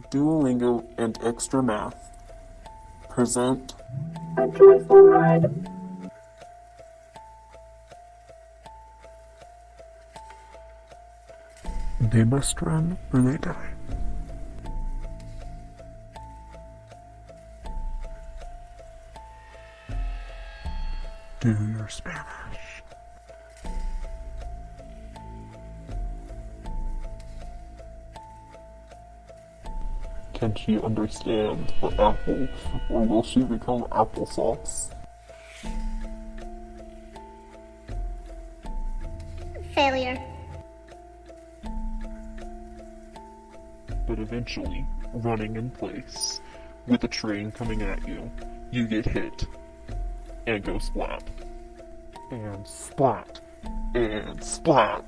Duolingo and Extra Math present A Joyful Ride. They Must Run or They Die. Do your Spanish. Can she understand the apple, or will she become applesauce? Failure. But eventually, running in place, with a train coming at you, you get hit, and go splat. And splat. And splat.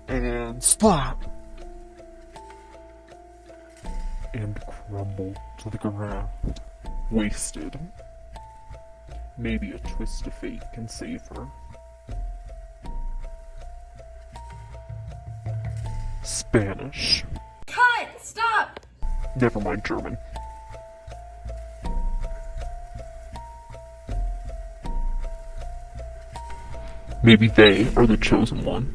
And splat. And crumble to the ground, wasted. Maybe a twist of fate can save her. Spanish. Cut! Stop! Never mind German. Maybe they are the chosen one.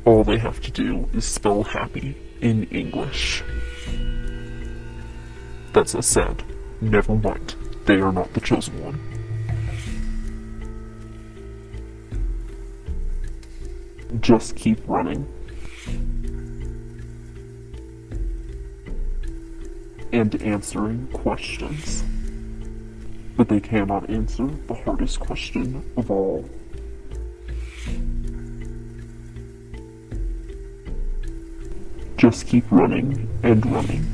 All they have to do is spell happy in English. That's a sad. Never mind. They are not the chosen one. Just keep running. And answering questions. But they cannot answer the hardest question of all. Just keep running and running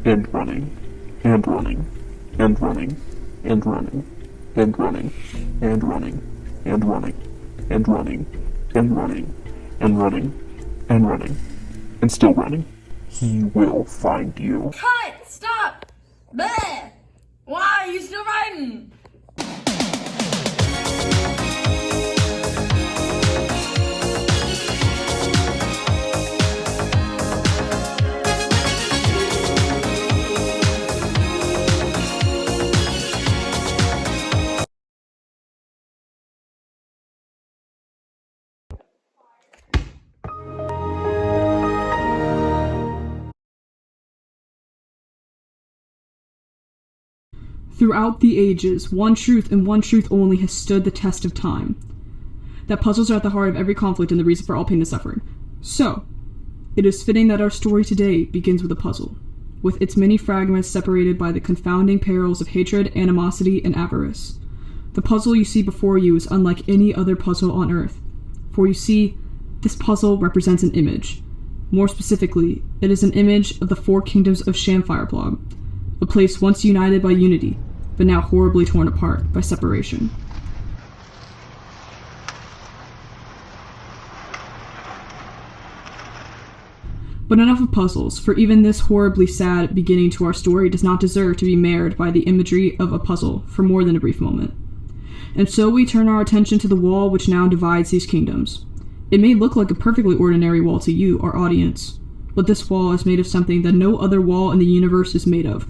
and running and running and running and running and running and running and running and running and running and running and running and still running. He will find you. Cut! Stop! Bleh! Why are you still riding? Throughout the ages, one truth and one truth only has stood the test of time. That puzzles are at the heart of every conflict and the reason for all pain and suffering. So, it is fitting that our story today begins with a puzzle, with its many fragments separated by the confounding perils of hatred, animosity, and avarice. The puzzle you see before you is unlike any other puzzle on Earth, for you see, this puzzle represents an image. More specifically, it is an image of the four kingdoms of Shamfireblog, a place once united by unity, but now horribly torn apart by separation. But enough of puzzles, for even this horribly sad beginning to our story does not deserve to be marred by the imagery of a puzzle for more than a brief moment. And so we turn our attention to the wall which now divides these kingdoms. It may look like a perfectly ordinary wall to you, our audience, but this wall is made of something that no other wall in the universe is made of.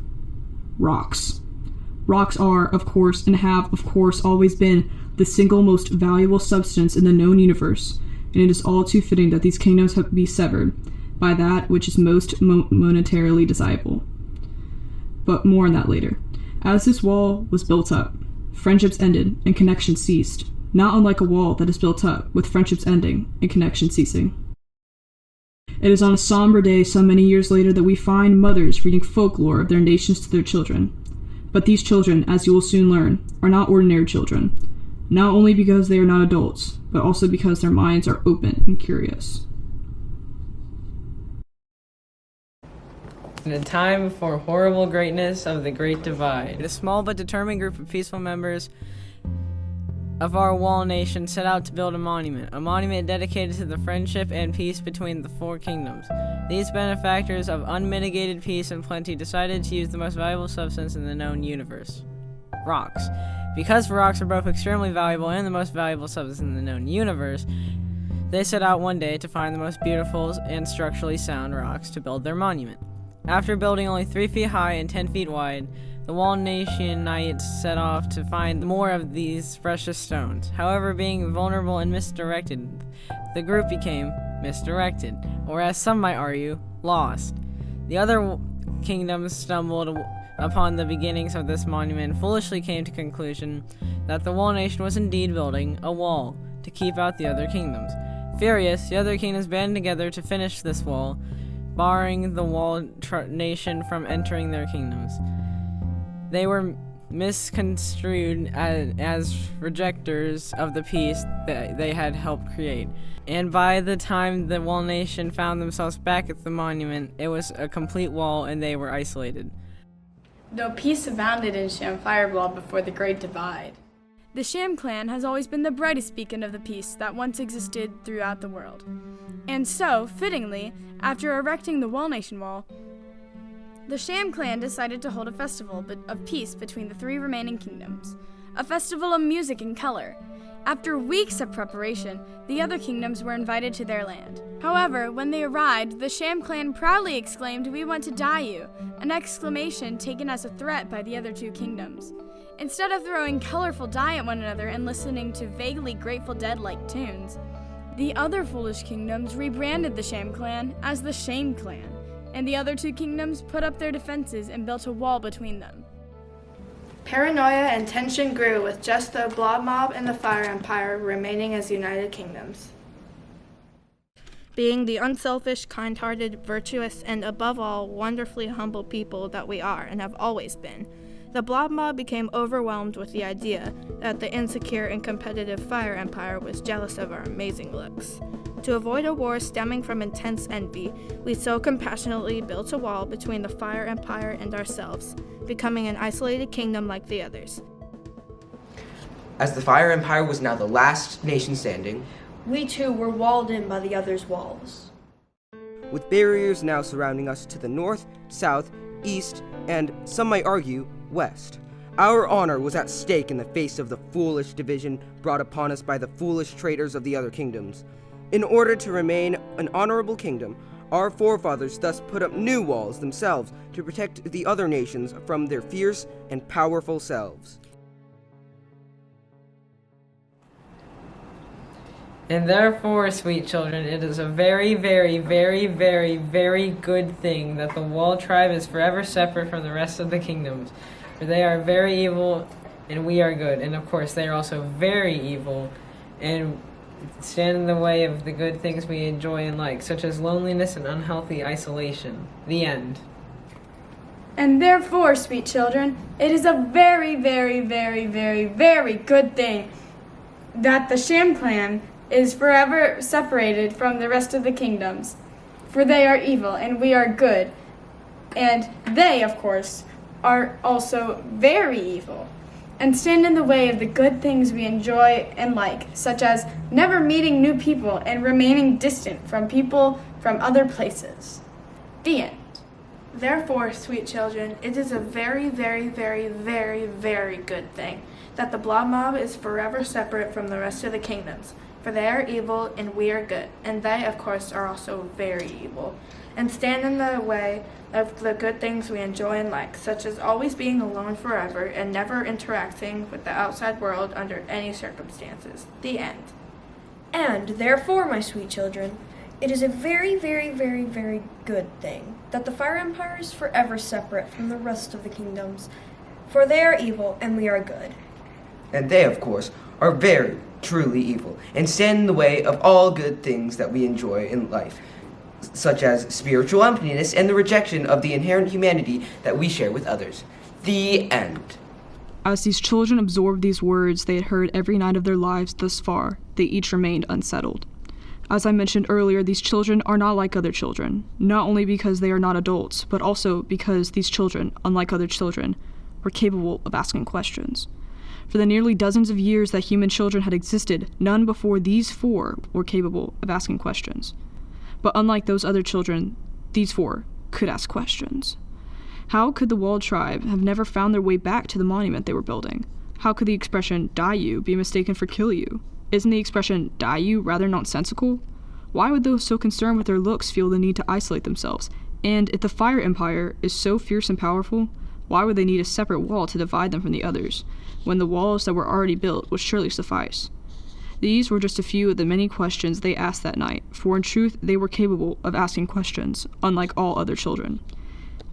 Rocks. Rocks are, of course, and have, of course, always been the single most valuable substance in the known universe, and it is all too fitting that these kingdoms be severed by that which is most monetarily desirable. But more on that later. As this wall was built up, friendships ended and connections ceased, not unlike a wall that is built up, with friendships ending and connections ceasing. It is on a somber day so many years later that we find mothers reading folklore of their nations to their children. But these children, as you will soon learn, are not ordinary children, not only because they are not adults, but also because their minds are open and curious. In a time before horrible greatness of the Great Divide, a small but determined group of peaceful members of our wall nation set out to build a monument dedicated to the friendship and peace between the four kingdoms. These benefactors of unmitigated peace and plenty decided to use the most valuable substance in the known universe: rocks. Because rocks are both extremely valuable and the most valuable substance in the known universe, they set out one day to find the most beautiful and structurally sound rocks to build their monument. After building only 3 feet high and 10 feet wide, the Wall Nation Knights set off to find more of these precious stones. However, being vulnerable and misdirected, the group became misdirected, or as some might argue, lost. The other kingdoms stumbled upon the beginnings of this monument and foolishly came to the conclusion that the Wall Nation was indeed building a wall to keep out the other kingdoms. Furious, the other kingdoms banded together to finish this wall, barring the Wall Nation from entering their kingdoms. They were misconstrued as rejectors of the peace that they had helped create. And by the time the Wall Nation found themselves back at the monument, it was a complete wall and they were isolated. Though peace abounded in Sham Fireball before the Great Divide, the Sham clan has always been the brightest beacon of the peace that once existed throughout the world. And so, fittingly, after erecting the Wall Nation Wall, the Sham clan decided to hold a festival of peace between the 3 remaining kingdoms, a festival of music and color. After weeks of preparation, the other kingdoms were invited to their land. However, when they arrived, the Sham clan proudly exclaimed, "We want to die you," an exclamation taken as a threat by the other 2 kingdoms. Instead of throwing colorful dye at one another and listening to vaguely Grateful Dead-like tunes, the other foolish kingdoms rebranded the Sham clan as the Shame clan, and the other 2 kingdoms put up their defenses and built a wall between them. paranoia and tension grew with just the Blob Mob and the Fire Empire remaining as united kingdoms. Being the unselfish, kind-hearted, virtuous, and above all, wonderfully humble people that we are and have always been, the Blob Mob became overwhelmed with the idea that the insecure and competitive Fire Empire was jealous of our amazing looks. To avoid a war stemming from intense envy, we so compassionately built a wall between the Fire Empire and ourselves, becoming an isolated kingdom like the others. As the Fire Empire was now the last nation standing, we too were walled in by the others' walls. With barriers now surrounding us to the north, south, east, and, some might argue, west. Our honor was at stake in the face of the foolish division brought upon us by the foolish traitors of the other kingdoms. In order to remain an honorable kingdom, our forefathers thus put up new walls themselves to protect the other nations from their fierce and powerful selves. And therefore, sweet children, it is a very, very, very, very, very good thing that the Wall tribe is forever separate from the rest of the kingdoms. For they are very evil, and we are good. And of course, they are also very evil, and stand in the way of the good things we enjoy and like, such as loneliness and unhealthy isolation. The end. And therefore, sweet children, it is a very, very, very, very, very good thing that the Sham clan is forever separated from the rest of the kingdoms. For they are evil and we are good. And they, of course, are also very evil and stand in the way of the good things we enjoy and like, such as never meeting new people and remaining distant from people from other places. The end. Therefore, sweet children, it is a very, very, very, very, very good thing that the Blob Mob is forever separate from the rest of the kingdoms, for they are evil and we are good, and they, of course, are also very evil, and stand in the way of the good things we enjoy and like, such as always being alone forever and never interacting with the outside world under any circumstances. The end. And therefore, my sweet children, it is a very, very, very, very good thing that the Fire Empire is forever separate from the rest of the kingdoms, for they are evil and we are good. and they, of course, are very, truly evil, and stand in the way of all good things that we enjoy in life, such as spiritual emptiness and the rejection of the inherent humanity that we share with others. The end. As these children absorbed these words they had heard every night of their lives thus far, they each remained unsettled. As I mentioned earlier, these children are not like other children, not only because they are not adults, but also because these children, unlike other children, were capable of asking questions. For the nearly dozens of years that human children had existed, none before these four were capable of asking questions. But unlike those other children, these four could ask questions. How could the Walled Tribe have never found their way back to the monument they were building? How could the expression, die you, be mistaken for kill you? Isn't the expression, die you, rather nonsensical? Why would those so concerned with their looks feel the need to isolate themselves, And if the Fire Empire is so fierce and powerful, why would they need a separate wall to divide them from the others, when the walls that were already built would surely suffice? These were just a few of the many questions they asked that night, for in truth they were capable of asking questions, unlike all other children.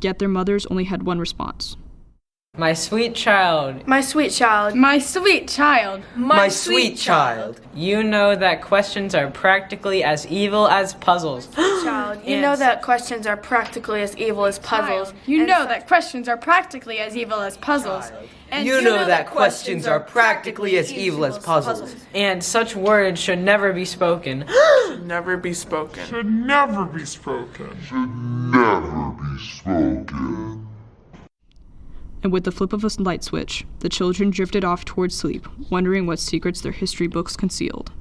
Yet their mothers only had one response. My sweet child, My sweet child. My sweet child. My sweet child. you know that questions are practically as evil as puzzles. Child, you And- know that questions are practically as evil as puzzles. You And know so- that questions are practically as evil as puzzles. And You know that questions are practically as evil as puzzles. And such words should never be spoken. Never be spoken. Should never be spoken. And with the flip of a light switch, the children drifted off towards sleep, wondering what secrets their history books concealed.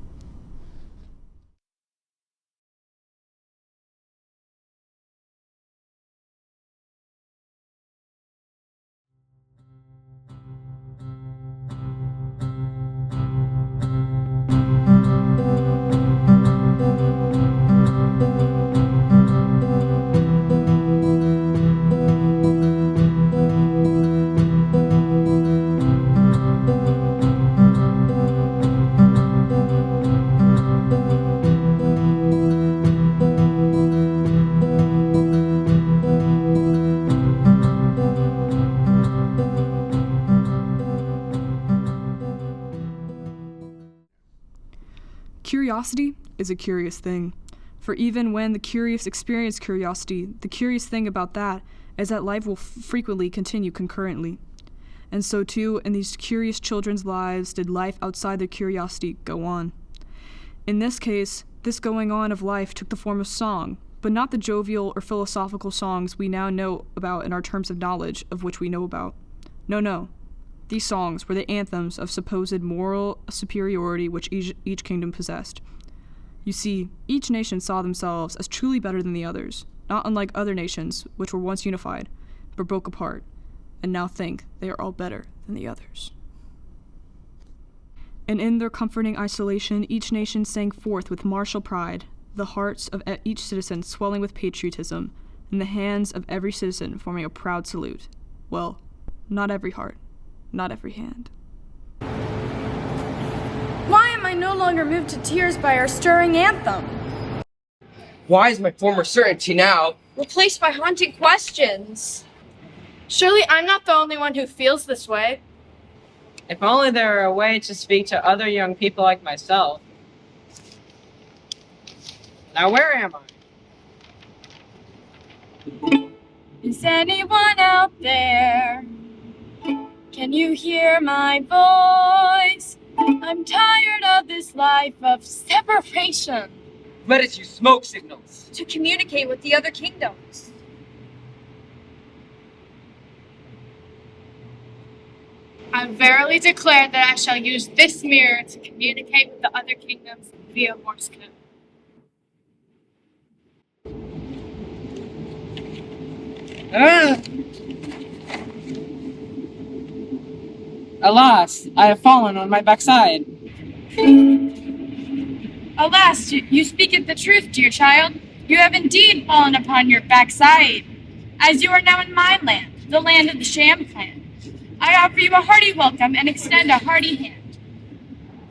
Curiosity is a curious thing, for even when the curious experience curiosity, the curious thing about that is that life will frequently continue concurrently. And so too, in these curious children's lives, did life outside their curiosity go on. In this case, this going on of life took the form of song, but not the jovial or philosophical songs we now know about in our terms of knowledge of which we know about. No. These songs were the anthems of supposed moral superiority which each kingdom possessed. You see, each nation saw themselves as truly better than the others, not unlike other nations which were once unified, but broke apart, and now think they are all better than the others. And in their comforting isolation, each nation sang forth with martial pride, the hearts of each citizen swelling with patriotism, and the hands of every citizen forming a proud salute. Well, not every heart. Not every hand. Why am I no longer moved to tears by our stirring anthem? Why is my former certainty now Replaced by haunting questions. Surely I'm not the only one who feels this way. If only there were a way to speak to other young people like myself. Now where am I? Is anyone out there? Can you hear my voice? I'm tired of this life of separation. Let us use smoke signals To communicate with the other kingdoms. I verily declare that I shall use this mirror to communicate with the other kingdoms via Morse code. Alas, I have fallen on my backside. Alas, you speaketh the truth, dear child. You have indeed fallen upon your backside, as you are now in my land, the land of the Sham clan. I offer you a hearty welcome and extend a hearty hand.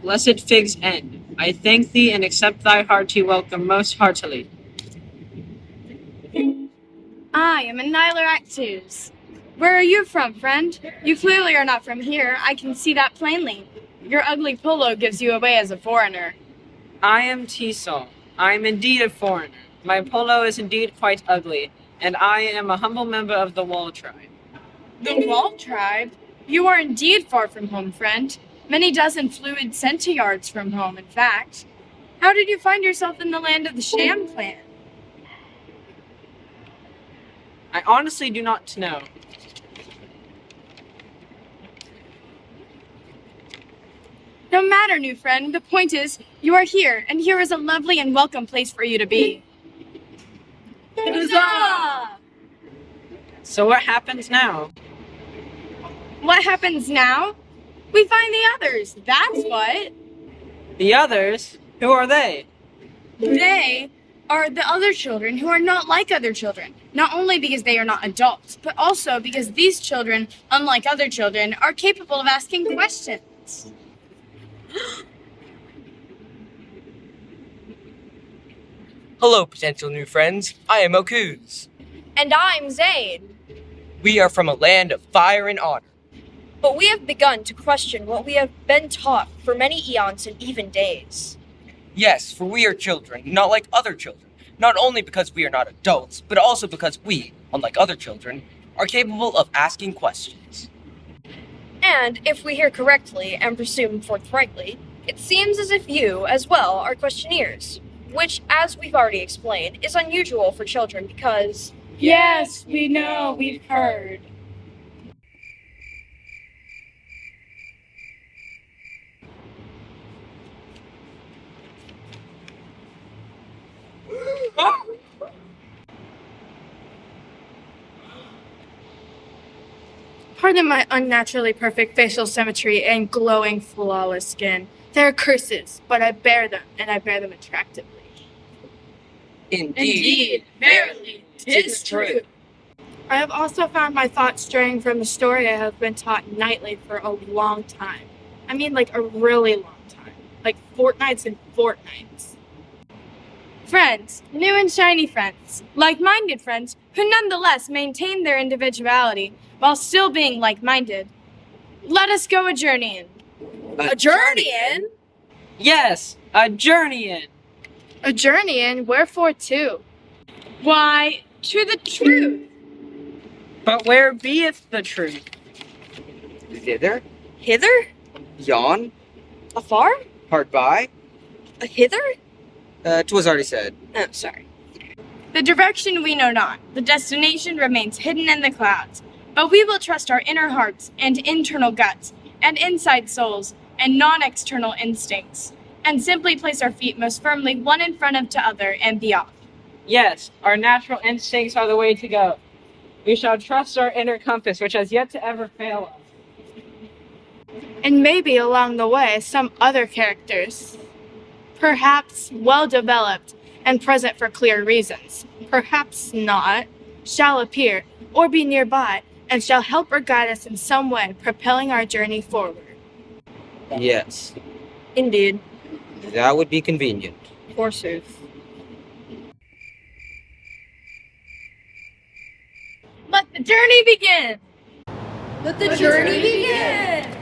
Blessed fig's end, I thank thee and accept thy hearty welcome most heartily. I am a Nylar Actus. Where are you from, friend? You clearly are not from here. I can see that plainly. Your ugly polo gives you away as a foreigner. I am T-Sol. I am indeed a foreigner. My polo is indeed quite ugly, and I am a humble member of the Wall tribe. The Wall tribe? You are indeed far from home, friend. Many dozen fluid centiyards from home, in fact. How did you find yourself in the land of the Sham clan? I honestly do not know. No matter, new friend. The point is, you are here, and here is a lovely and welcome place for you to be. Huzzah! So what happens now? What happens now? We find the others, that's what. The others? Who are they? They? are the other children who are not like other children, not only because they are not adults, but also because these children, unlike other children, are capable of asking questions. Hello, potential new friends. I am Okuz. And I'm Zane. We are from a land of fire and honor. But we have begun to question what we have been taught for many eons and even days. Yes, for we are children, not like other children. Not only because we are not adults, but also because we, unlike other children, are capable of asking questions. And if we hear correctly and presume forthrightly, it seems as if you, as well, are questionnaires, which, as we've already explained, is unusual for children because... Yes, we know, we've heard. Pardon my unnaturally perfect facial symmetry and glowing, flawless skin. They are curses, but I bear them, and I bear them attractively. Indeed, verily, 'tis true. I have also found my thoughts straying from the story I have been taught nightly for a long time. I mean, like a really long time. Like fortnights and fortnights. Friends, new and shiny friends, like-minded friends, who nonetheless maintain their individuality while still being like-minded. Let us go a-journeying. A journeying? Yes, a journeying. A journeying, wherefore to? Why, to the truth. But where beeth the truth? Thither, Hither? yon, Afar? hard by. Hither? 'Twas already said. Oh, sorry. The direction we know not, the destination remains hidden in the clouds, but we will trust our inner hearts and internal guts and inside souls and non-external instincts, and simply place our feet most firmly one in front of t'other and be off. Yes, our natural instincts are the way to go. We shall trust our inner compass, which has yet to ever fail us. And maybe along the way some other characters, perhaps well-developed and present for clear reasons, perhaps not, shall appear or be nearby and shall help or guide us in some way, propelling our journey forward. Yes, Indeed. that would be convenient. Forsooth. Let the journey begin! Let the journey begin!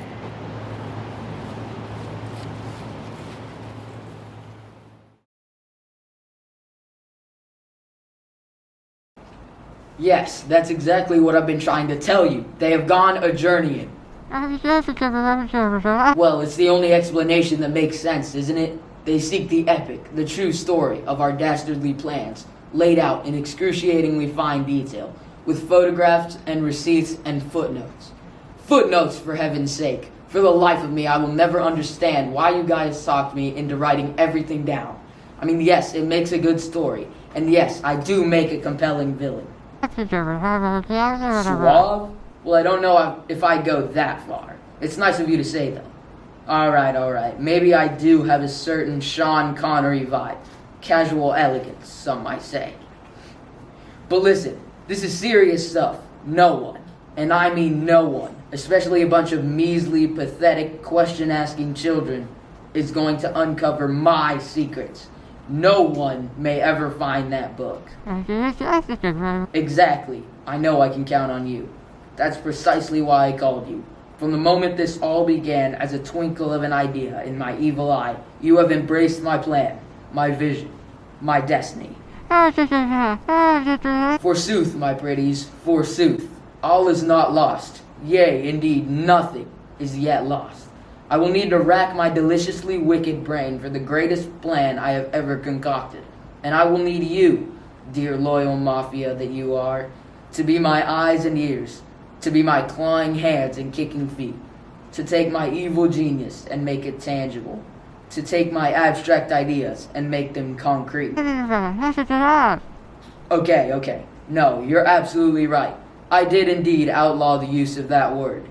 Yes, that's exactly what I've been trying to tell you. They have gone a-journeying. Well, it's the only explanation that makes sense, isn't it? They seek the epic, the true story of our dastardly plans, laid out in excruciatingly fine detail, with photographs and receipts and footnotes. Footnotes, for heaven's sake. For the life of me, I will never understand why you guys talked me into writing everything down. I mean, yes, it makes a good story, and yes, I do make a compelling villain. Suave? Well, I don't know if I go that far. It's nice of you to say, though. Alright. Maybe I do have a certain Sean Connery vibe. Casual elegance, some might say. But listen, this is serious stuff. No one, and I mean no one, especially a bunch of measly, pathetic, question-asking children, is going to uncover my secrets. No one may ever find that book. Exactly. I know I can count on you. That's precisely why I called you. From the moment this all began as a twinkle of an idea in my evil eye, you have embraced my plan, my vision, my destiny. Forsooth, my pretties, forsooth. All is not lost. Yea, indeed, nothing is yet lost. I will need to rack my deliciously wicked brain for the greatest plan I have ever concocted. And I will need you, dear loyal mafia that you are, to be my eyes and ears, to be my clawing hands and kicking feet, to take my evil genius and make it tangible, to take my abstract ideas and make them concrete. Okay. No, you're absolutely right. I did indeed outlaw the use of that word.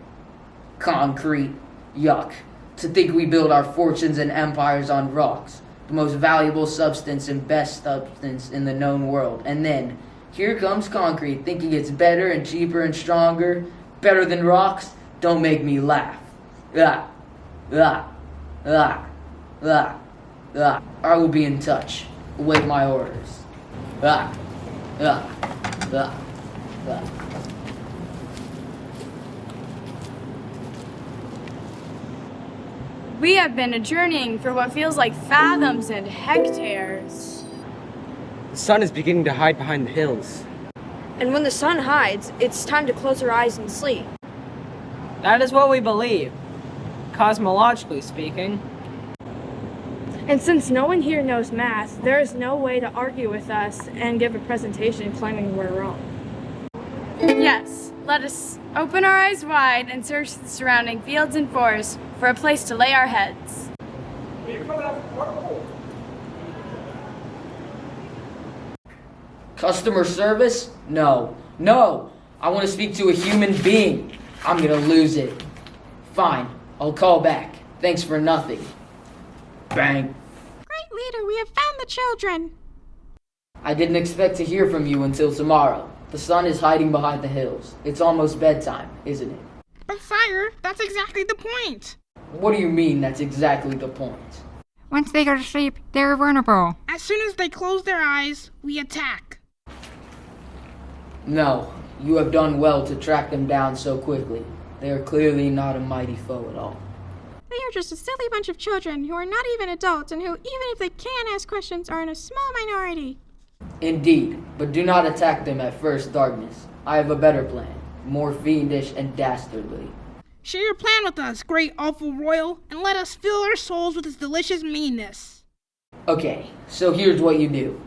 Concrete. Yuck. To think we build our fortunes and empires on rocks. the most valuable substance and best substance in the known world. And then, here comes concrete, thinking it's better and cheaper and stronger, better than rocks. Don't make me laugh. Ah, ah, ah, ah, ah. I will be in touch. Await my orders. Ah, ah, ah, ah. We have been journeying for what feels like fathoms and hectares. The sun is beginning to hide behind the hills. And when the sun hides, it's time to close our eyes and sleep. That is what we believe, cosmologically speaking. And since no one here knows math, there is no way to argue with us and give a presentation claiming we're wrong. Yes, let us open our eyes wide and search the surrounding fields and forests for a place to lay our heads. Customer service? No. No! I want to speak to a human being. I'm gonna lose it. Fine, I'll call back. Thanks for nothing. Bang. Great leader, we have found the children. I didn't expect to hear from you until tomorrow. The sun is hiding behind the hills. It's almost bedtime, isn't it? But sire, that's exactly the point. What do you mean that's exactly the point? Once they go to sleep, they're vulnerable. As soon as they close their eyes, we attack. No, you have done well to track them down so quickly. They are clearly not a mighty foe at all. They are just a silly bunch of children who are not even adults and who, even if they can ask questions, are in a small minority. Indeed, but do not attack them at first darkness. I have a better plan, more fiendish and dastardly. Share your plan with us, great awful royal, and let us fill our souls with its delicious meanness. Okay, so here's what you do.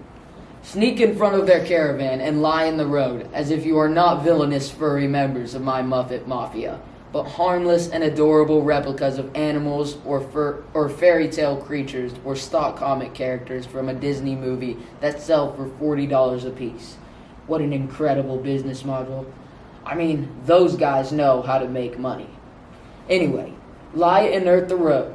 Sneak in front of their caravan and lie in the road as if you are not villainous furry members of my Muppet Mafia, but harmless and adorable replicas of animals or fairy tale creatures or stock comic characters from a Disney movie that sell for $40 a piece. What an incredible business model. I mean, those guys know how to make money. Anyway, lie inert the road.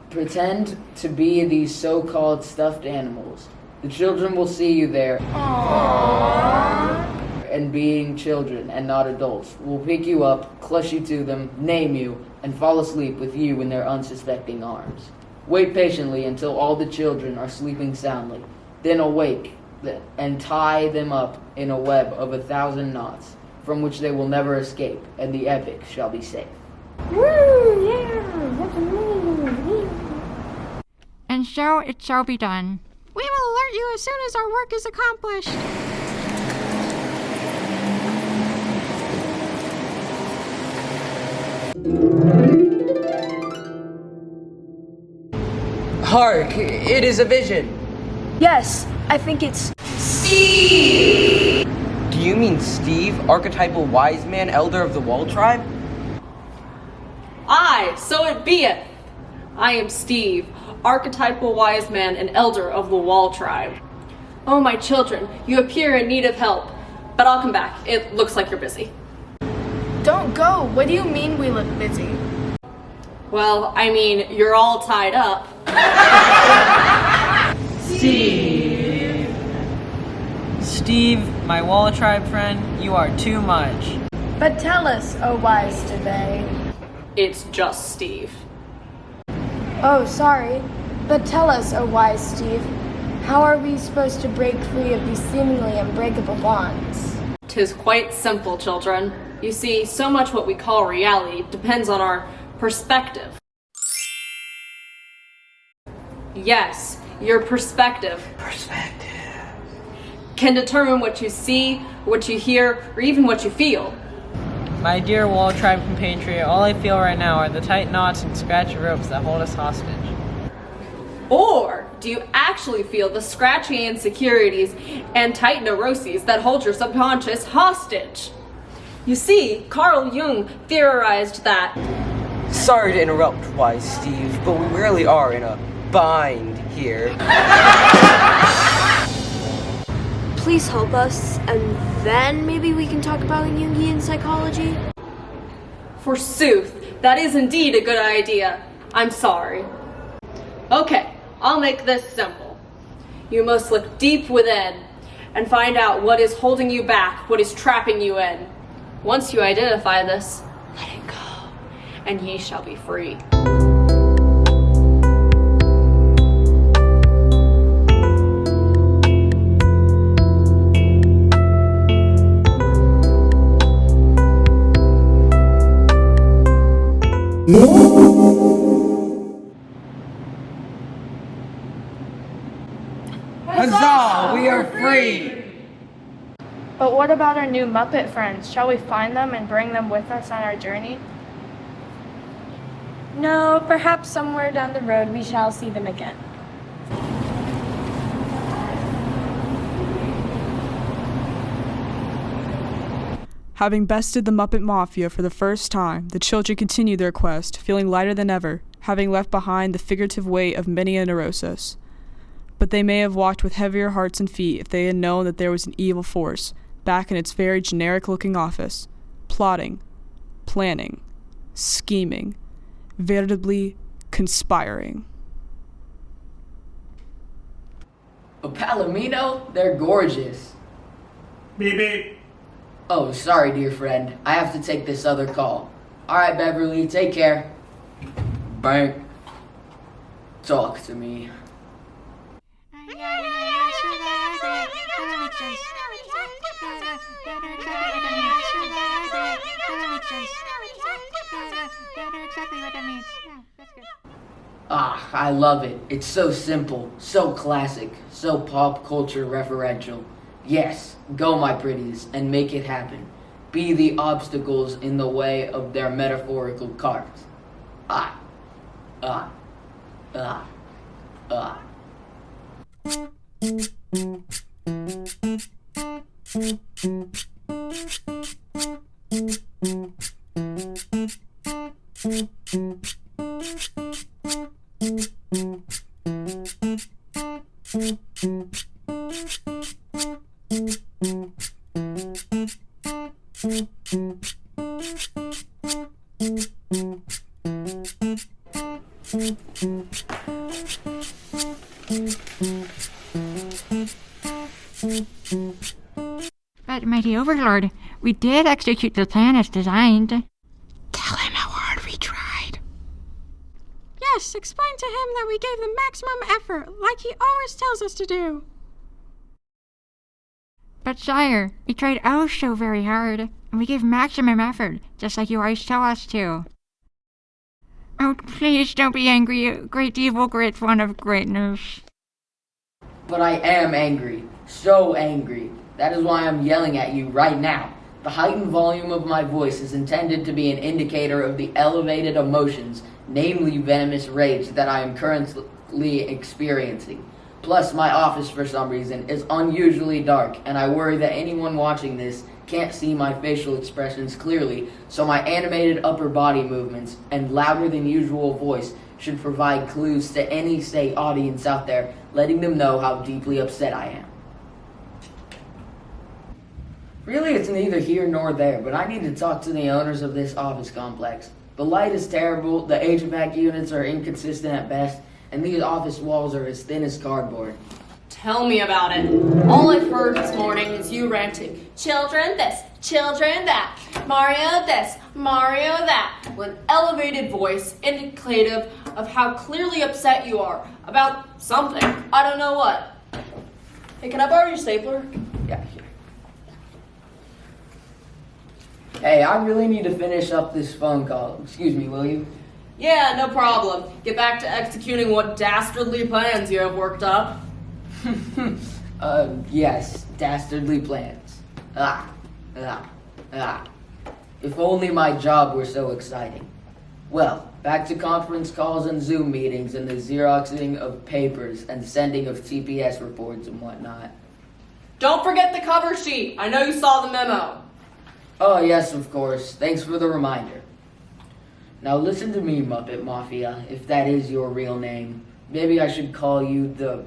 Pretend to be these so-called stuffed animals. The children will see you there. Aww. And being children and not adults will pick you up, clutch you to them, name you, and fall asleep with you in their unsuspecting arms. Wait patiently until all the children are sleeping soundly. Then awake and tie them up in a web of 1,000 knots, from which they will never escape, and the epic shall be safe. Woo! Yeah! That's amazing! And so it shall be done. We will alert you as soon as our work is accomplished. Hark! It is a vision! Yes, I think it's Steve! Do you mean Steve, archetypal wise man, elder of the Wall tribe? Aye, so it be it. I am Steve, archetypal wise man and elder of the Wall tribe. Oh, my children, you appear in need of help, but I'll come back. It looks like you're busy. Don't go. What do you mean we look busy? Well, I mean, you're all tied up. Steve! Steve, my Wall tribe friend, you are too much. But tell us, O wise today. It's just Steve. Oh, sorry. But tell us, O wise Steve, how are we supposed to break free of these seemingly unbreakable bonds? 'Tis quite simple, children. You see, so much what we call reality depends on our perspective. Yes, your perspective. Can determine what you see, what you hear, or even what you feel. My dear Wall tribe compatriot, all I feel right now are the tight knots and scratchy ropes that hold us hostage. Or do you actually feel the scratchy insecurities and tight neuroses that hold your subconscious hostage? You see, Carl Jung theorized that. Sorry to interrupt, wise Steve, but we really are in a bind here. Please help us, and then maybe we can talk about Jungian psychology? Forsooth, that is indeed a good idea. I'm sorry. Okay, I'll make this simple. You must look deep within and find out what is holding you back, what is trapping you in. Once you identify this, let it go, and ye shall be free. Huzzah! We are free! But what about our new Muppet friends? Shall we find them and bring them with us on our journey? No, perhaps somewhere down the road we shall see them again. Having bested the Muppet Mafia for the first time, the children continue their quest, feeling lighter than ever, having left behind the figurative weight of many a neurosis. But they may have walked with heavier hearts and feet if they had known that there was an evil force, back in its very generic-looking office, plotting, planning, scheming, veritably conspiring. A Palomino? They're gorgeous. Beep beep. Oh, sorry, dear friend. I have to take this other call. Alright, Beverly, take care. Bank. Talk to me. Ah, I love it. It's so simple, so classic, so pop culture referential. Yes, go my pretties, and make it happen. Be the obstacles in the way of their metaphorical carts. Ah, ah, ah, ah. But, mighty Overlord, we did execute the plan as designed. Tell him how hard we tried. Yes, explain to him that we gave the maximum effort, like he always tells us to do. But, sire, we tried oh so very hard, and we gave maximum effort, just like you always tell us to. Oh, please don't be angry, great evil, great one of greatness. But I am angry. So angry. That is why I'm yelling at you right now. The heightened volume of my voice is intended to be an indicator of the elevated emotions, namely venomous rage, that I am currently experiencing. Plus, my office, for some reason, is unusually dark, and I worry that anyone watching this can't see my facial expressions clearly, so my animated upper body movements and louder than usual voice should provide clues to any, say, audience out there, letting them know how deeply upset I am. Really, it's neither here nor there, but I need to talk to the owners of this office complex. The light is terrible, the HVAC units are inconsistent at best, and these office walls are as thin as cardboard. Tell me about it. All I've heard this morning is you ranting, children this, children that, Mario this, Mario that, with an elevated voice indicative of how clearly upset you are about something. I don't know what. Hey, can I borrow your stapler? Yeah, here. Hey, I really need to finish up this phone call. Excuse me, will you? Yeah, no problem. Get back to executing what dastardly plans you have worked up. Yes, dastardly plans. If only my job were so exciting. Well, back to conference calls and Zoom meetings and the Xeroxing of papers and sending of TPS reports and whatnot. Don't forget the cover sheet. I know you saw the memo. Oh, yes, of course. Thanks for the reminder. Now listen to me, Muppet Mafia, if that is your real name. Maybe I should call you the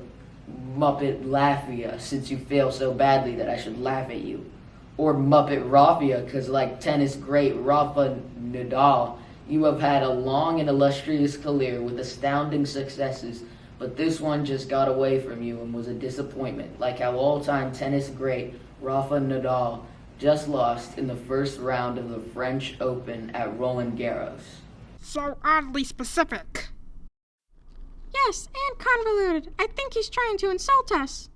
Muppet Laffia, since you fail so badly that I should laugh at you. Or Muppet Raffia, because like tennis great Rafa Nadal, you have had a long and illustrious career with astounding successes, but but this one just got away from you and was a disappointment, like how all-time tennis great Rafa Nadal just lost in the first round of the French Open at Roland Garros. So oddly specific. Yes, and convoluted. I think he's trying to insult us.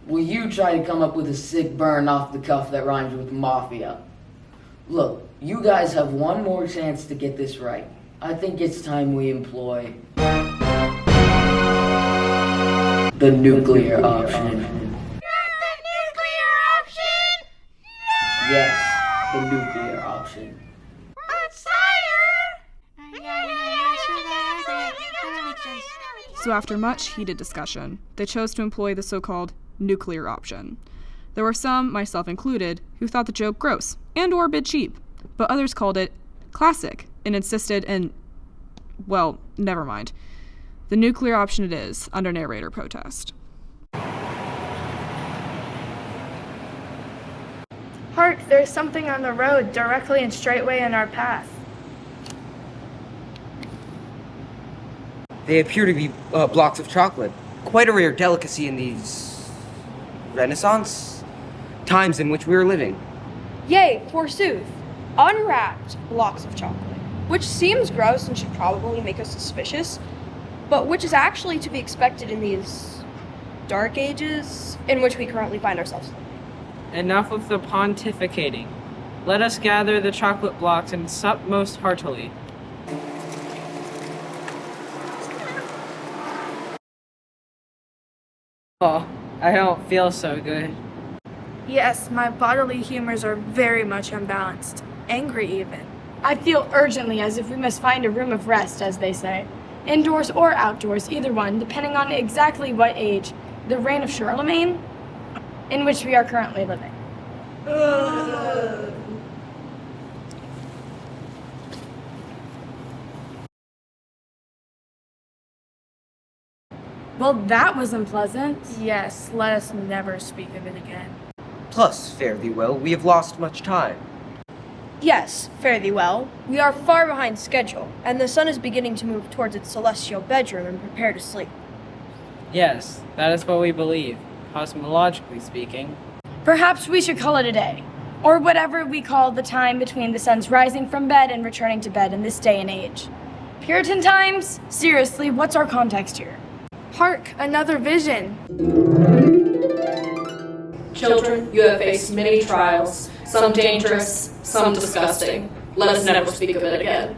Will you try to come up with a sick burn off the cuff that rhymes with mafia? Look, you guys have one more chance to get this right. I think it's time we employ the nuclear option. Yes, the nuclear option. But sire! So after much heated discussion, they chose to employ the so-called nuclear option. There were some, myself included, who thought the joke gross and or a bit cheap, but others called it classic and insisted in, well, never mind. The nuclear option it is, under narrator protest. Hark, there's something on the road directly and straightway in our path. They appear to be blocks of chocolate. Quite a rare delicacy in these Renaissance times in which we are living. Yea, forsooth, unwrapped blocks of chocolate, which seems gross and should probably make us suspicious, but which is actually to be expected in these dark ages in which we currently find ourselves living. Enough of the pontificating. Let us gather the chocolate blocks and sup most heartily. Oh, I don't feel so good. Yes, my bodily humors are very much unbalanced, angry even. I feel urgently as if we must find a room of rest, as they say. Indoors or outdoors, either one, depending on exactly what age, the reign of Charlemagne, in which we are currently living. Well, that was unpleasant. Yes, let us never speak of it again. Plus, fare thee well, we have lost much time. Yes, fare thee well. We are far behind schedule, and the sun is beginning to move towards its celestial bedroom and prepare to sleep. Yes, that is what we believe, cosmologically speaking. Perhaps we should call it a day, or whatever we call the time between the sun's rising from bed and returning to bed in this day and age. Puritan times? Seriously, what's our context here? Hark, another vision. Children, you have faced many trials, some dangerous, some disgusting. Let us never speak of it again.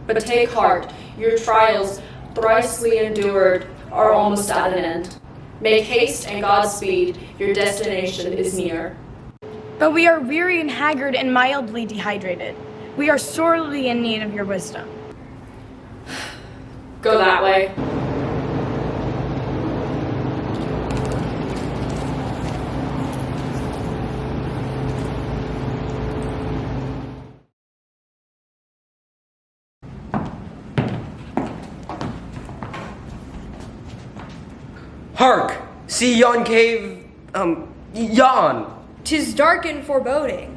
But take heart, your trials, thricely endured, are almost at an end. Make haste and Godspeed, your destination is near. But we are weary and haggard and mildly dehydrated. We are sorely in need of your wisdom. Go that way. Hark! See yon cave, yon! 'Tis dark and foreboding.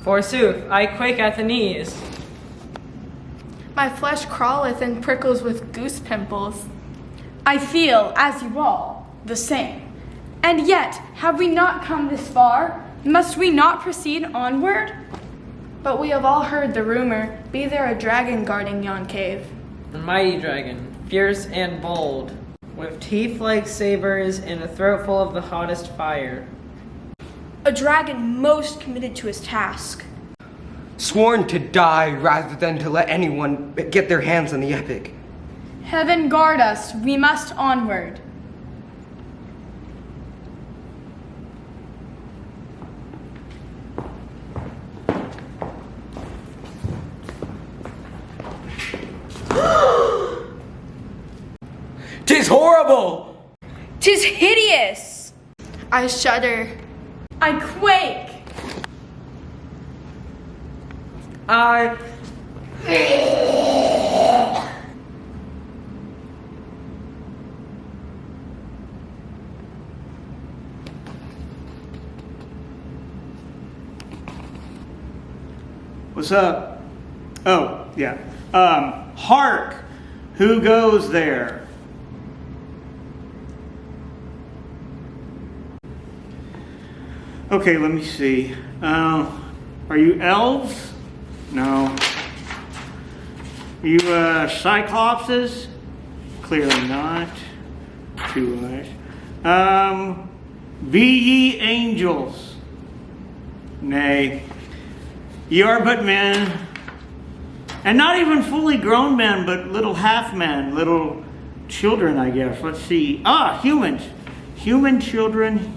Forsooth, I quake at the knees. My flesh crawleth and prickles with goose pimples. I feel, as you all, the same. And yet, have we not come this far? Must we not proceed onward? But we have all heard the rumor, be there a dragon guarding yon cave. A mighty dragon, fierce and bold, with teeth like sabers and a throat full of the hottest fire. A dragon most committed to his task. Sworn to die rather than to let anyone get their hands on the epic. Heaven guard us, we must onward. "'Tis horrible! 'Tis hideous! I shudder. I quake. What's up? Oh, yeah. Hark! Who goes there? Okay, let me see. Are you elves? No. Are you cyclopses? Clearly not. 2 eyes. Be ye angels? Nay. Ye are but men, and not even fully grown men, but little half men, little children, I guess. Let's see. Humans. Human children.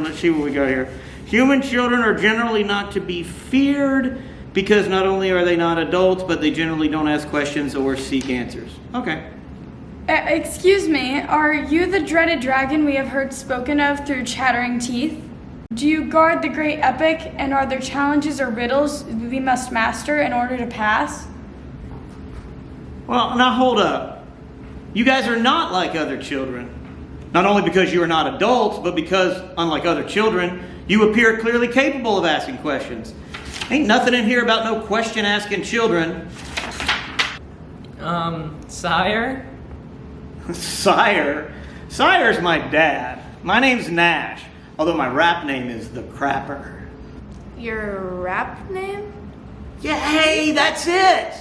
Let's see what we got here. Human children are generally not to be feared because not only are they not adults, but they generally don't ask questions or seek answers. Okay. Excuse me, are you the dreaded dragon we have heard spoken of through chattering teeth? Do you guard the great epic, and are there challenges or riddles we must master in order to pass? Well, now hold up. You guys are not like other children. Not only because you are not adults, but because, unlike other children, you appear clearly capable of asking questions. Ain't nothing in here about no question-asking children. Sire? Sire? Sire's my dad. My name's Nash, although my rap name is the Crapper. Your rap name? Yeah, hey, that's it!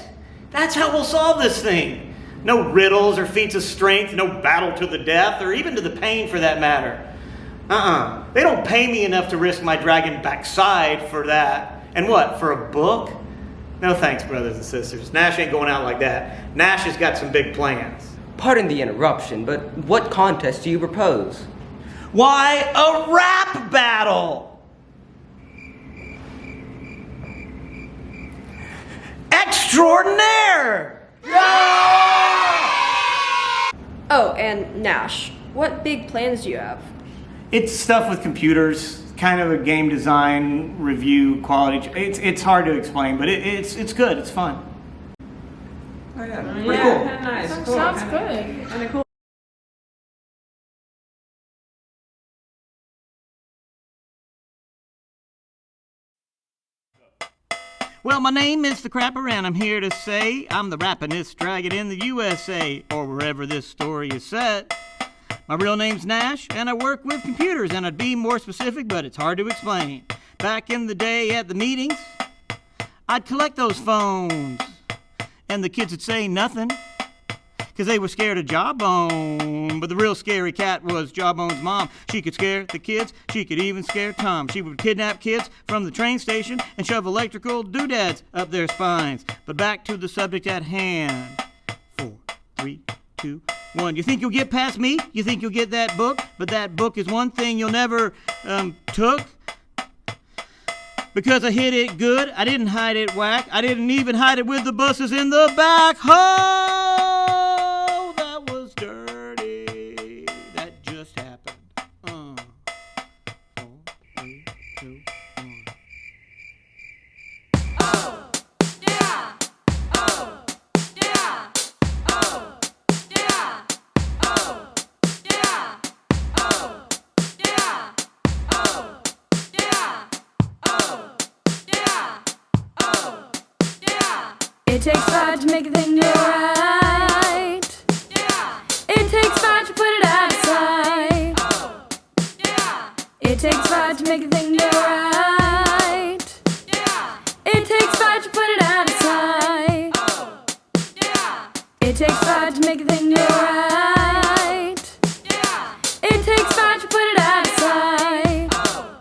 That's how we'll solve this thing. No riddles or feats of strength, no battle to the death, or even to the pain for that matter. They don't pay me enough to risk my dragon backside for that. And what, for a book? No thanks, brothers and sisters. Nash ain't going out like that. Nash has got some big plans. Pardon the interruption, but what contest do you propose? Why, a rap battle! Extraordinaire! Oh, and Nash, what big plans do you have? It's stuff with computers, kind of a game design, review, quality. It's hard to explain, but it's good, it's fun. Oh yeah, pretty cool. Nice. Cool. Sounds good. Kinda cool. Well, my name is the Crapper, and I'm here to say I'm the rappinest dragon in the USA, or wherever this story is set. My real name's Nash, and I work with computers, and I'd be more specific, but it's hard to explain. Back in the day at the meetings, I'd collect those phones, and the kids would say nothing, because they were scared of Jawbone. But the real scary cat was Jawbone's mom. She could scare the kids, she could even scare Tom. She would kidnap kids from the train station and shove electrical doodads up their spines. But back to the subject at hand. 4, 3, 2, 1. You think you'll get past me? You think you'll get that book? But that book is one thing you'll never took. Because I hid it good, I didn't hide it whack. I didn't even hide it with the buses in the back. Oh, that was dirty. That just happened. 4, 3, 2, 1. Oh, yeah. Oh, yeah. Oh, yeah. Oh, yeah. Oh, yeah. Oh, yeah. Oh, yeah. Oh, yeah. It takes 5 to make a thing go right. Yeah. It takes 5 to put it out of sight. Oh, yeah. It takes 5 to make a thing go right. Yeah. It takes 5 to put it out of sight. Oh, yeah. It takes 5 to make a thing go right. Yeah. It takes 5 to put it out of sight. Oh,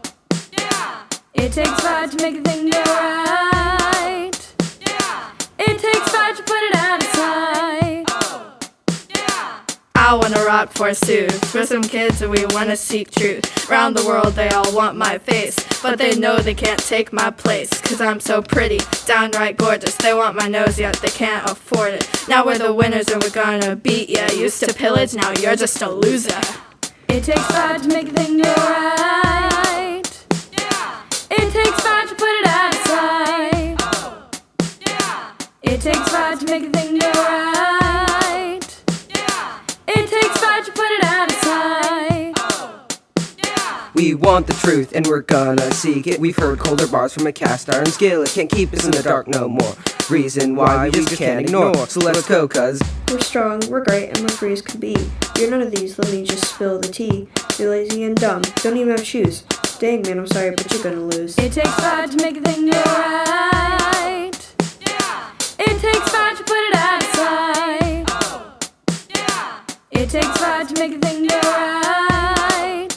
yeah. It takes 5 to make a thing go right. Yeah. It takes 5 to put it out of sight. Oh, yeah. I wanna rock forsooth for some kids and we wanna seek truth. Round the world they all want my face, but they know they can't take my place. Cause I'm so pretty, downright gorgeous. They want my nose yet they can't afford it. Now we're the winners and we're gonna beat ya. Used to pillage, now you're just a loser. It takes 5 to make a thing go right. Yeah. It takes 5 to put it out of sight. Oh, yeah. It takes 5 to make a thing go right. Yeah. It takes 5 to put it out of sight. Oh, yeah. We want the truth and we're gonna seek it. We've heard colder bars from a cast iron skillet. Can't keep us in the dark no more. Reason why we just can't ignore. So let's go, cuz. We're strong, we're great, and we're free as could be. You're none of these, let me just spill the tea. You're lazy and dumb, don't even have shoes. staying, man. I'm sorry, but you're gonna lose. It takes 5 to make a thing go right. It takes 5 to put it out of sight. It takes 5 to make a thing go right.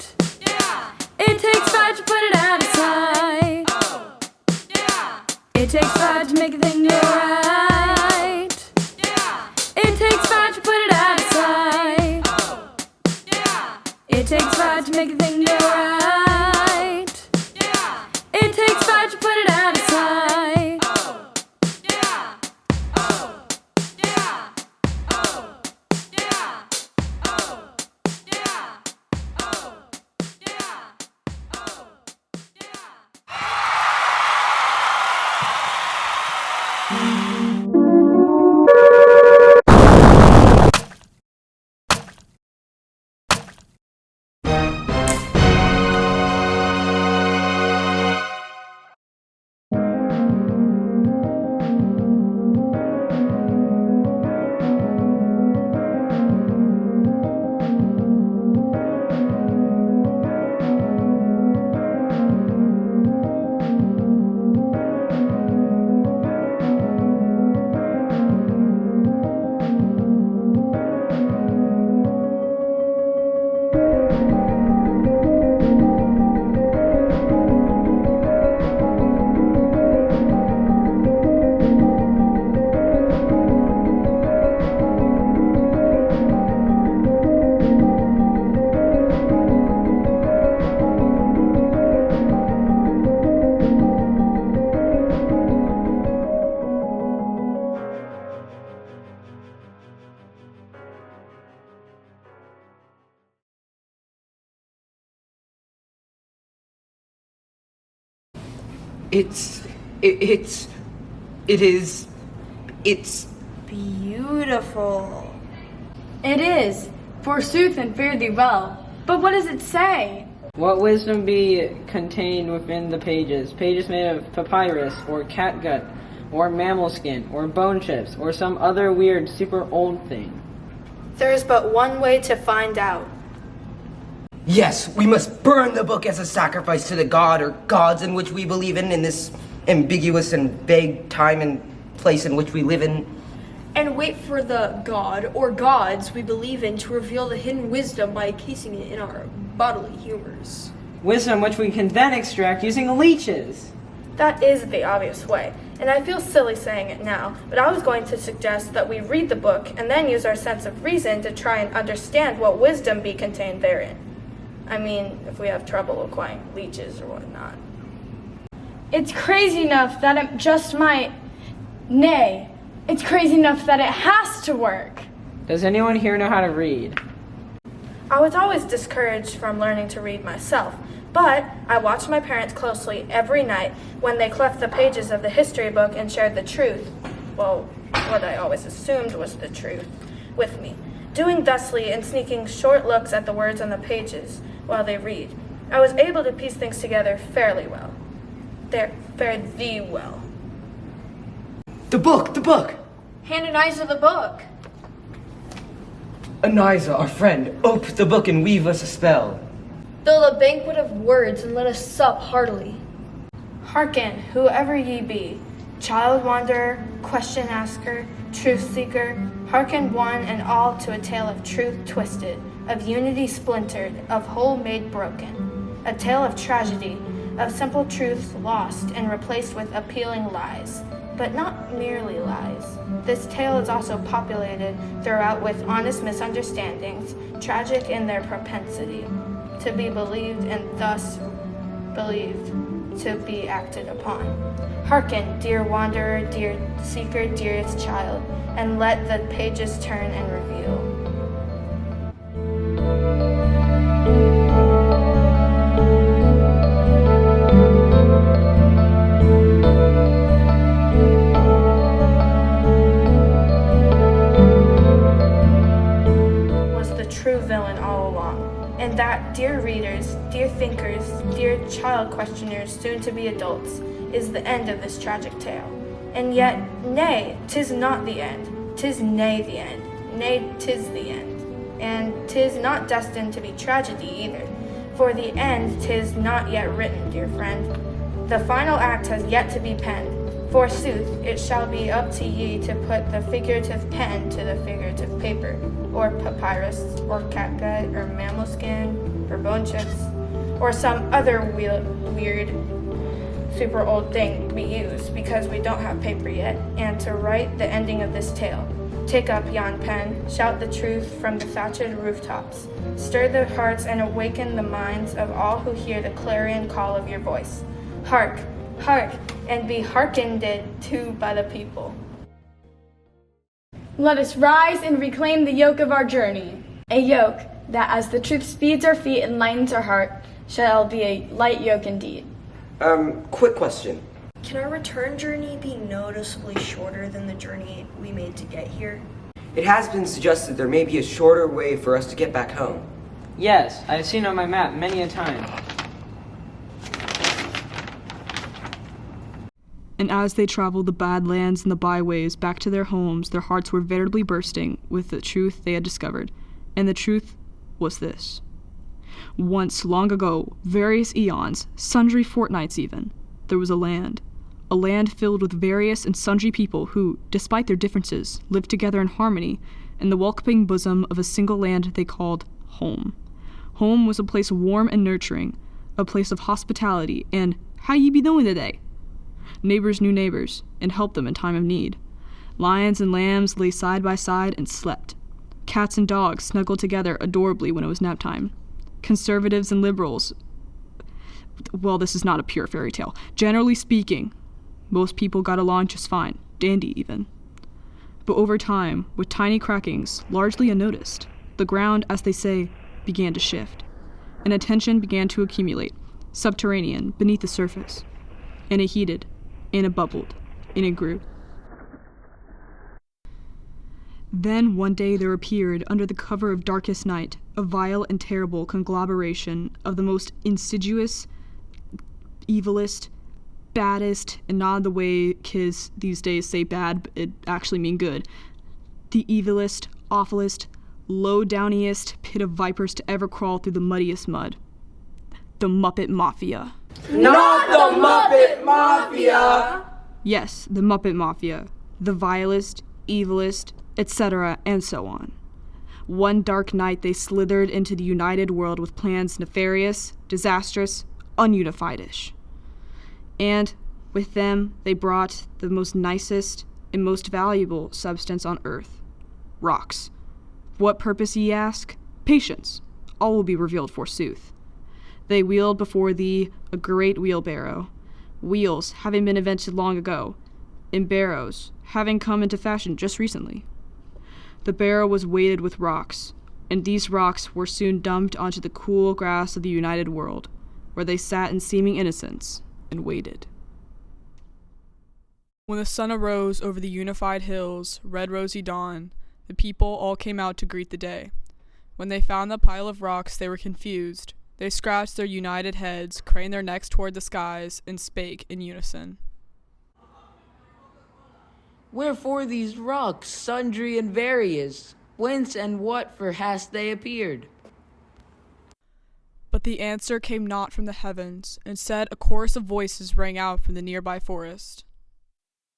It takes 5 to put it out of sight. It takes 5 to make a thing go right. It takes 5 to put it out of sight. It takes 5 to make a thing go right. It takes 5 to put it out of sight. It's beautiful. It is, forsooth, and fare thee well. But what does it say? What wisdom be contained within the pages? Pages made of papyrus, or catgut, or mammal skin, or bone chips, or some other weird, super old thing. There is but one way to find out. Yes, we must burn the book as a sacrifice to the god or gods in which we believe in this ambiguous and vague time and place in which we live in. And wait for the god or gods we believe in to reveal the hidden wisdom by encasing it in our bodily humors. Wisdom which we can then extract using leeches. That is the obvious way, and I feel silly saying it now, but I was going to suggest that we read the book and then use our sense of reason to try and understand what wisdom be contained therein. I mean, if we have trouble acquiring leeches or whatnot. It's crazy enough that it just might. Nay, it's crazy enough that it has to work. Does anyone here know how to read? I was always discouraged from learning to read myself, but I watched my parents closely every night when they cleft the pages of the history book and shared the truth, well, what I always assumed was the truth, with me, doing thusly and sneaking short looks at the words on the pages while they read. I was able to piece things together fairly well. Fare thee well. The book! Hand Anisa the book. Anisa, our friend, ope the book and weave us a spell. Fill a banquet of words and let us sup heartily. Hearken, whoever ye be, child wanderer, question asker, truth seeker, hearken one and all to a tale of truth twisted, of unity splintered, of whole made broken, a tale of tragedy, of simple truths lost and replaced with appealing lies, but not merely lies. This tale is also populated throughout with honest misunderstandings, tragic in their propensity to be believed and thus believed to be acted upon. Hearken, dear wanderer, dear seeker, dearest child, and let the pages turn and reveal. True villain all along, and that, dear readers, dear thinkers, dear child questioners, soon to be adults, is the end of this tragic tale. And yet, nay, 'tis not the end, 'tis nay the end, nay, 'tis the end, and 'tis not destined to be tragedy either, For the end 'tis not yet written, dear friend. The final act has yet to be penned. Forsooth, it shall be up to ye to put the figurative pen to the figurative paper, or papyrus, or catgut, or mammal skin, or bone chips, or some other weird, super old thing we use because we don't have paper yet, and to write the ending of this tale. Take up yon pen, shout the truth from the thatched rooftops, stir the hearts and awaken the minds of all who hear the clarion call of your voice. Hark, hark, and be hearkened to by the people. Let us rise and reclaim the yoke of our journey. A yoke that, as the truth speeds our feet and lightens our heart, shall be a light yoke indeed. Quick question. Can our return journey be noticeably shorter than the journey we made to get here? It has been suggested there may be a shorter way for us to get back home. Yes, I've seen on my map many a time. And as they traveled the bad lands and the byways back to their homes, their hearts were veritably bursting with the truth they had discovered. And the truth was this. Once, long ago, various eons, sundry fortnights even, there was a land filled with various and sundry people who, despite their differences, lived together in harmony in the welcoming bosom of a single land they called home. Home was a place warm and nurturing, a place of hospitality, and how ye be doing today? Neighbors knew neighbors, and helped them in time of need. Lions and lambs lay side by side and slept. Cats and dogs snuggled together adorably when it was nap time. Conservatives and liberals, well, this is not a pure fairy tale. Generally speaking, most people got along just fine, dandy even. But over time, with tiny crackings, largely unnoticed, the ground, as they say, began to shift, and attention began to accumulate, subterranean, beneath the surface. And it heated, and it bubbled, and it grew. Then one day there appeared, under the cover of darkest night, a vile and terrible conglomeration of the most insidious, evilest, baddest, and not the way kids these days say bad, but it actually mean good. The evilest, awfulest, low-downiest pit of vipers to ever crawl through the muddiest mud. The Muppet Mafia. Not the Muppet Mafia! Yes, the Muppet Mafia. The vilest, evilest, etc., and so on. One dark night they slithered into the united world with plans nefarious, disastrous, ununified-ish. And with them they brought the most nicest and most valuable substance on earth, rocks. What purpose, ye ask? Patience. All will be revealed forsooth. They wheeled before thee a great wheelbarrow, wheels having been invented long ago, and barrows having come into fashion just recently. The barrow was weighted with rocks, and these rocks were soon dumped onto the cool grass of the united world, where they sat in seeming innocence and waited. When the sun arose over the unified hills, red rosy dawn, the people all came out to greet the day. When they found the pile of rocks, they were confused. They scratched their united heads, craned their necks toward the skies, and spake in unison. Wherefore these rocks, sundry and various? Whence and what for hast they appeared? But the answer came not from the heavens. Instead, a chorus of voices rang out from the nearby forest.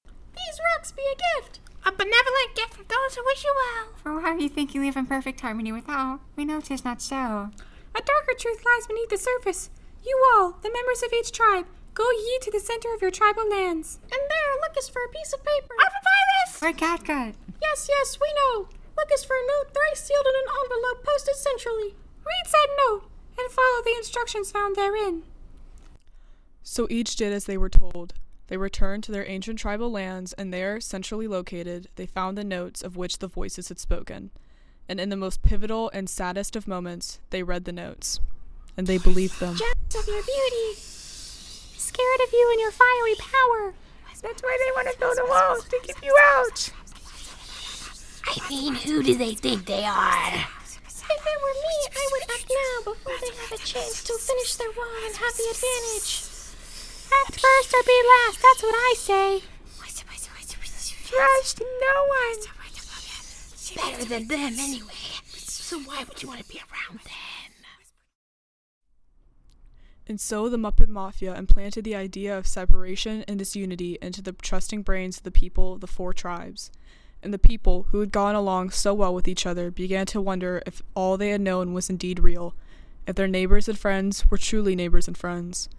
These rocks be a gift, a benevolent gift from those who wish you well. For why you think you live in perfect harmony with all, we know 'tis not so. A darker truth lies beneath the surface. You all, the members of each tribe, go ye to the center of your tribal lands. And there lookest for a piece of paper. Our papyrus! Or catgut. Yes, we know. Lookest for a note thrice sealed in an envelope posted centrally. Read said note, and follow the instructions found therein. So each did as they were told. They returned to their ancient tribal lands, and there, centrally located, they found the notes of which the voices had spoken. And in the most pivotal and saddest of moments, they read the notes. And they believed them. Jealous of your beauty, scared of you and your fiery power. That's why they want to build a wall, to keep you out. I mean, who do they think they are? If it were me, I would act now before they have a chance to finish their wall and have the advantage. Act first or be last, that's what I say. Trust no one. Better than them anyway, so why would you want to be around them? And so the Muppet Mafia implanted the idea of separation and disunity into the trusting brains of the people of the 4 tribes. And the people, who had gone along so well with each other, began to wonder if all they had known was indeed real, if their neighbors and friends were truly neighbors and friends.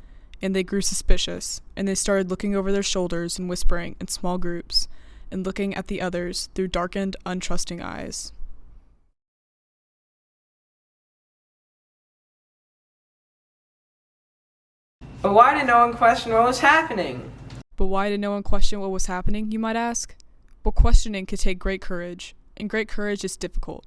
And they grew suspicious, and they started looking over their shoulders and whispering in small groups, and looking at the others through darkened, untrusting eyes. But why did no one question what was happening? But why did no one question what was happening, you might ask? Well, questioning could take great courage, and great courage is difficult.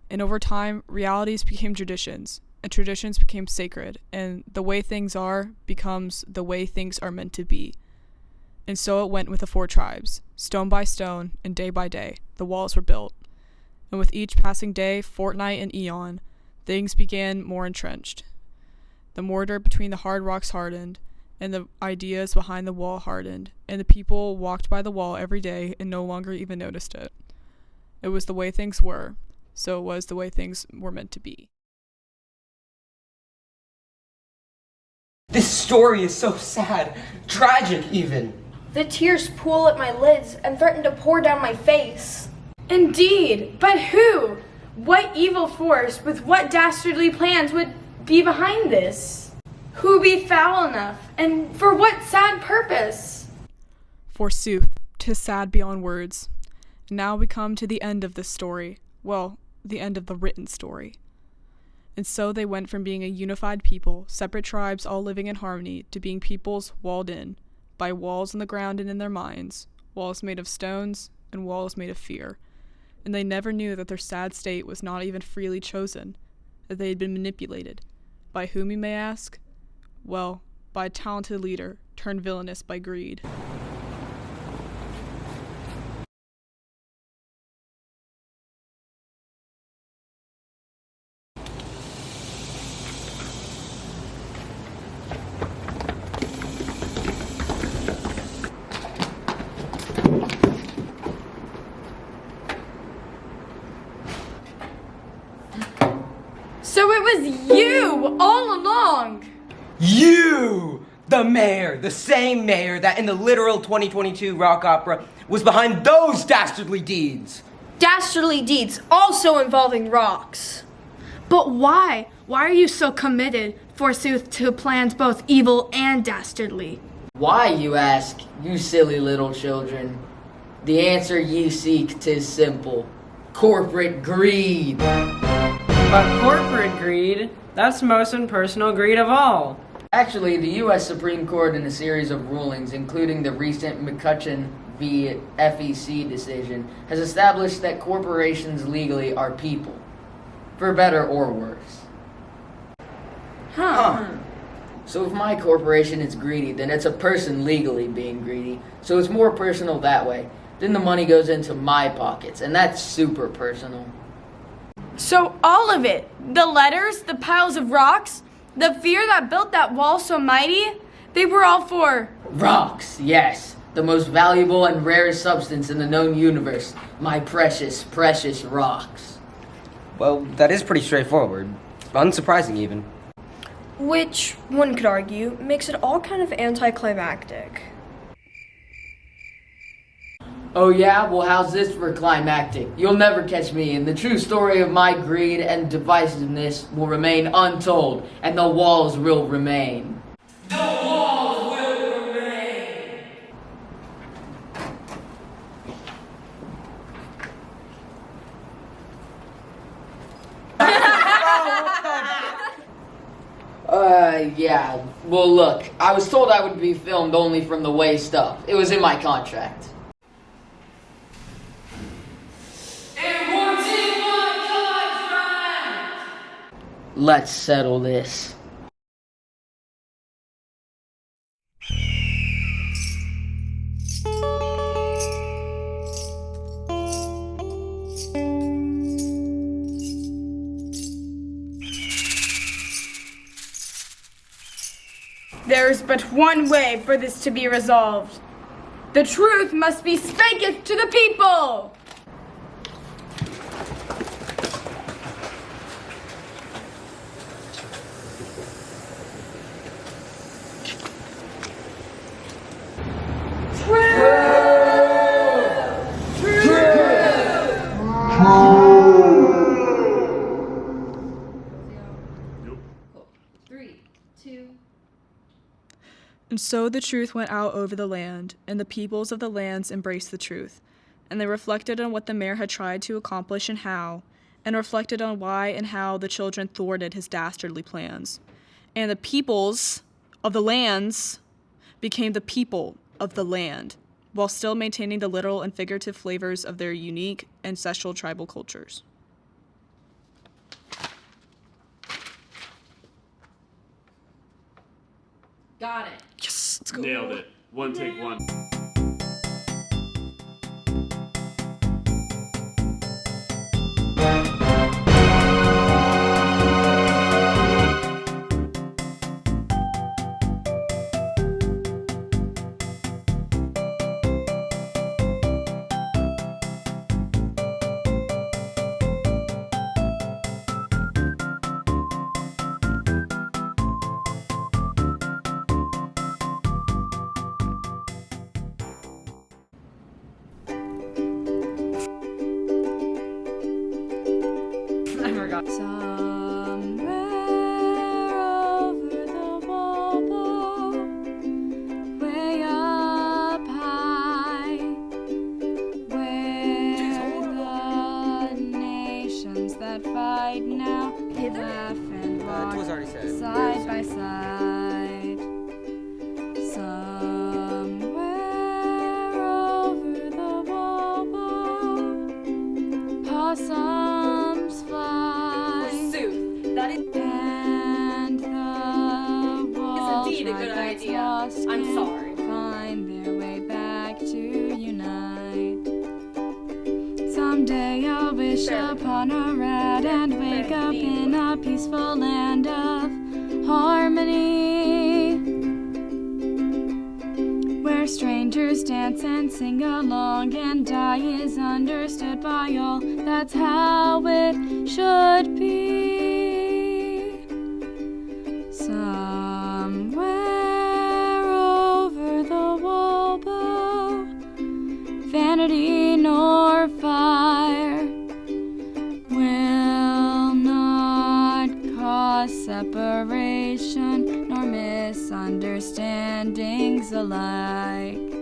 And over time, realities became traditions, and traditions became sacred, and the way things are becomes the way things are meant to be. And so it went with the 4 tribes. Stone by stone, and day by day, the walls were built. And with each passing day, fortnight, and eon, things began more entrenched. The mortar between the hard rocks hardened, and the ideas behind the wall hardened, and the people walked by the wall every day and no longer even noticed it. It was the way things were, so it was the way things were meant to be. This story is so sad, tragic even. The tears pool at my lids and threaten to pour down my face. Indeed, but who? What evil force with what dastardly plans would be behind this? Who be foul enough, and for what sad purpose? Forsooth, 'tis sad beyond words. Now we come to the end of this story. Well, the end of the written story. And so they went from being a unified people, separate tribes all living in harmony, to being peoples walled in, by walls in the ground and in their minds, walls made of stones and walls made of fear. And they never knew that their sad state was not even freely chosen, that they had been manipulated. By whom, you may ask? Well, by a talented leader, turned villainous by greed. So it was you all along! You! The mayor, the same mayor that in the literal 2022 rock opera was behind those dastardly deeds! Dastardly deeds also involving rocks. But why? Why are you so committed, forsooth, to plans both evil and dastardly? Why, you ask, you silly little children? The answer ye seek 'tis simple. Corporate greed. But corporate greed, that's the most impersonal greed of all. Actually, the U.S. Supreme Court, in a series of rulings, including the recent McCutcheon v. FEC decision, has established that corporations legally are people, for better or worse. So if my corporation is greedy, then it's a person legally being greedy, so it's more personal that way. Then the money goes into my pockets, and that's super personal. So all of it, the letters, the piles of rocks, the fear that built that wall so mighty, they were all for... Rocks, yes. The most valuable and rarest substance in the known universe. My precious, precious rocks. Well, that is pretty straightforward. Unsurprising even. Which, one could argue, makes it all kind of anticlimactic. Oh yeah? Well, how's this for climactic? You'll never catch me, and the true story of my greed and divisiveness will remain untold, and the walls will remain. The walls will remain! Yeah. Well, look, I was told I would be filmed only from the waist up. It was in my contract. Let's settle this. There is but one way for this to be resolved. The truth must be spaketh to the people! And so the truth went out over the land, and the peoples of the lands embraced the truth. And they reflected on what the mayor had tried to accomplish and how, and reflected on why and how the children thwarted his dastardly plans. And the peoples of the lands became the people of the land, while still maintaining the literal and figurative flavors of their unique ancestral tribal cultures. Got it. Yes, let's go. Nailed it. One take one. I forgot. Somewhere over the wall, way up high, where the nations that fight now laugh and walk side by side. Somewhere over the wall, possums fly. Forsooth, that is And the walls indeed a good right that's idea. lost I'm can sorry. find their way back to unite. Someday I'll wish upon a rat and wake up in a peaceful land of harmony, where strangers dance and sing along and die is understood by all. That's how it should be. Somewhere over the wall, vanity nor fire will not cause separation nor misunderstandings alike.